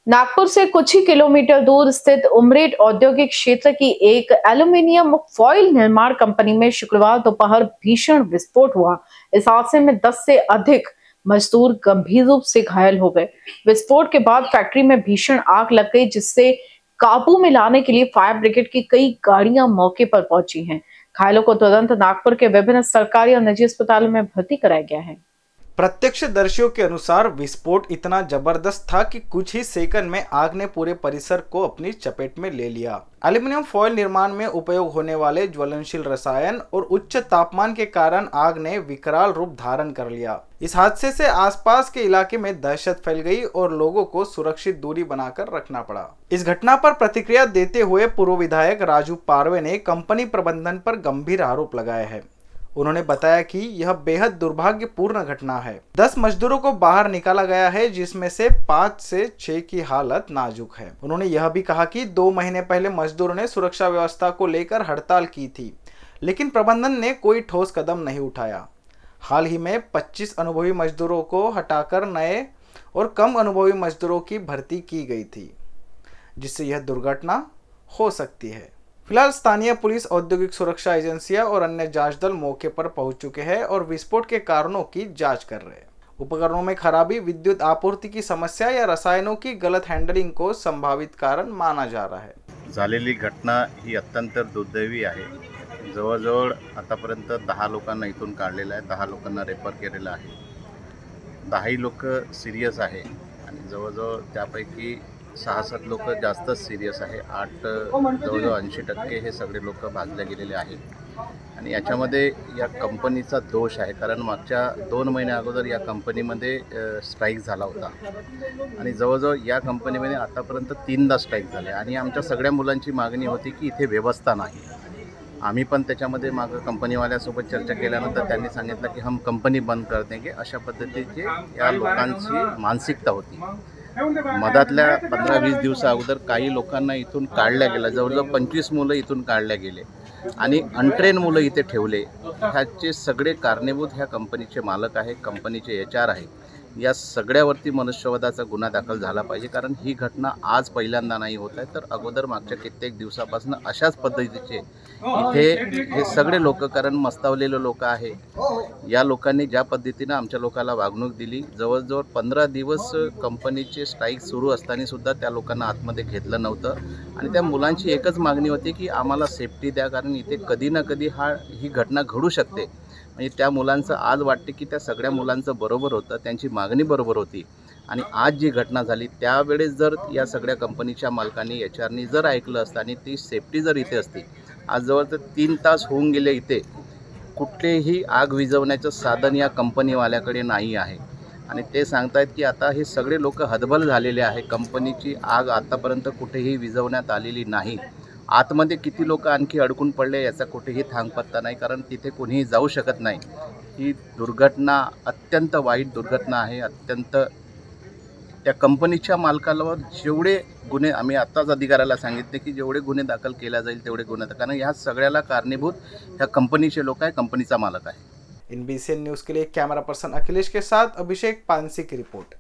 नागपुर से कुछ ही किलोमीटर दूर स्थित उमरेड औद्योगिक क्षेत्र की एक एल्यूमीनियम फॉइल निर्माण कंपनी में शुक्रवार दोपहर भीषण विस्फोट हुआ। इस हादसे में 10 से अधिक मजदूर गंभीर रूप से घायल हो गए। विस्फोट के बाद फैक्ट्री में भीषण आग लग गई, जिससे काबू में लाने के लिए फायर ब्रिगेड की कई गाड़ियां मौके पर पहुंची हैं। घायलों को तुरंत नागपुर के विभिन्न सरकारी और निजी अस्पतालों में भर्ती कराया गया है। प्रत्यक्षदर्शियों के अनुसार विस्फोट इतना जबरदस्त था कि कुछ ही सेकंड में आग ने पूरे परिसर को अपनी चपेट में ले लिया। एल्यूमीनियम फॉयल निर्माण में उपयोग होने वाले ज्वलनशील रसायन और उच्च तापमान के कारण आग ने विकराल रूप धारण कर लिया। इस हादसे से आसपास के इलाके में दहशत फैल गई और लोगों को सुरक्षित दूरी बनाकर रखना पड़ा। इस घटना पर प्रतिक्रिया देते हुए पूर्व विधायक राजू पारवे ने कंपनी प्रबंधन पर गंभीर आरोप लगाए हैं। उन्होंने बताया कि यह बेहद दुर्भाग्यपूर्ण घटना है। 10 मजदूरों को बाहर निकाला गया है, जिसमें से 5 से 6 की हालत नाजुक है। उन्होंने यह भी कहा कि 2 महीने पहले मजदूरों ने सुरक्षा व्यवस्था को लेकर हड़ताल की थी, लेकिन प्रबंधन ने कोई ठोस कदम नहीं उठाया। हाल ही में 25 अनुभवी मजदूरों को हटाकर नए और कम अनुभवी मजदूरों की भर्ती की गई थी, जिससे यह दुर्घटना हो सकती है। फिलहाल स्थानीय पुलिस, औद्योगिक सुरक्षा एजेंसियां और अन्य जांच दल मौके पर पहुंच चुके हैं और विस्फोट के कारणों की जांच कर रहे हैं। उपकरणों में खराबी, विद्युत आपूर्ति की समस्या या रसायनों की गलत हैंडलिंग को संभावित कारण माना जा रहा है। झालेली घटना ही अत्यंत दुर्दैवी आहे। जवळजवळ आतापर्यंत 10 लोकांना इथून काढलेलं आहे, 10 लोकांना रेफर केलेलं आहे। 10 लोक सिरियस आहे आणि जवळजवळ त्यापैकी 6-7 लोक जास्तच सिरियस आहे। 8 जवळजवळ 80% हे सगळे लोक भाजले गेलेले आहेत आणि याच्यामध्ये या कंपनीचा दोष आहे, कारण मागच्या 2 महिन्या अगोदर या कंपनीमध्ये स्ट्राईक झाला होता आणि जवळजवळ या कंपनीमध्ये आतापर्यंत 3दा स्ट्राईक झाले आणि आमच्या सगळ्या मुलांची मागणी होती की इथे व्यवस्था नाही। आम्ही पण त्याच्यामध्ये मागं कंपनीवाल्यासोबत चर्चा केल्यानंतर त्यांनी सांगितलं की हम कंपनी बंद कर देंगे, अशा पद्धतीची या लोकांची मानसिकता होती। मधातल्या 15-20 दिवसा अगोदर काही लोकांना इथून काढल्या गेलं, जवळजवळ 25 मुलं इथून काढल्या गेले आणि अनट्रेन मुलं इथे ठेवले। ह्याचे सगळे कारणीभूत ह्या कंपनीचे मालक आहे, कंपनीचे HR आहे। या सगळ्यावरती मनुष्यवधाचा गुन्हा दाखल झाला पाहिजे, कारण ही घटना आज पहिल्यांदा नाही होत आहे, तर अगोदर मागच्या कित्येक दिवसापासून अशाच पद्धतीचे इथे हे सगळे लोक, कारण मस्तावलेले लोक आहे, या लोकांनी ज्या पद्धतीनं आमच्या लोकांना वागणूक दिली, जवळजवळ 15 दिवस कंपनीचे स्ट्राईक सुरू असताना सुद्धा त्या लोकांना आतमध्ये घेतलं नव्हतं आणि त्या मुलांची एकच मागणी होती की आम्हाला सेफ्टी द्या, कारण इथे कधी ना कधी ही घटना घडू शकते। म्हणजे त्या मुलांचं आज वाटते की त्या सगळ्या मुलांचं बरोबर होतं, त्यांची मागणी बरोबर होती आणि आज जी घटना झाली त्यावेळेस जर या सगळ्या कंपनीच्या मालकांनी, HRनी जर ऐकलं असतं आणि ती सेफ्टी जर इथे असती, आज जवळ 3 तास होऊन गेले, इथे कुठलेही आग विझवण्याचं साधन या कंपनीवाल्याकडे नाही आहे आणि ते सांगतायत की आता हे सगळे लोक हतबल झालेले आहे। कंपनीची आग आतापर्यंत कुठेही विझवण्यात आलेली नाही। आतमध्ये किती लोक आणखी अडकून पडले याचा कुठेही थांगपत्ता नाही, कारण तिथे कोणीही जाऊ शकत नाही। ही दुर्घटना अत्यंत वाईट दुर्घटना आहे। अत्यंत त्या कंपनीच्या मालकावर जेवढे गुन्हे, आम्ही आत्ताच अधिकाऱ्याला सांगितले की जेवढे गुन्हे दाखल केल्या जाईल तेवढे गुन्हे, कारण ह्या सगळ्याला कारणीभूत ह्या कंपनीचे लोक आहे, कंपनीचा मालक आहे। NBCN न्यूज़ के लिए कैमरा पर्सन अखिलेश के साथ अभिषेक पानसी की रिपोर्ट।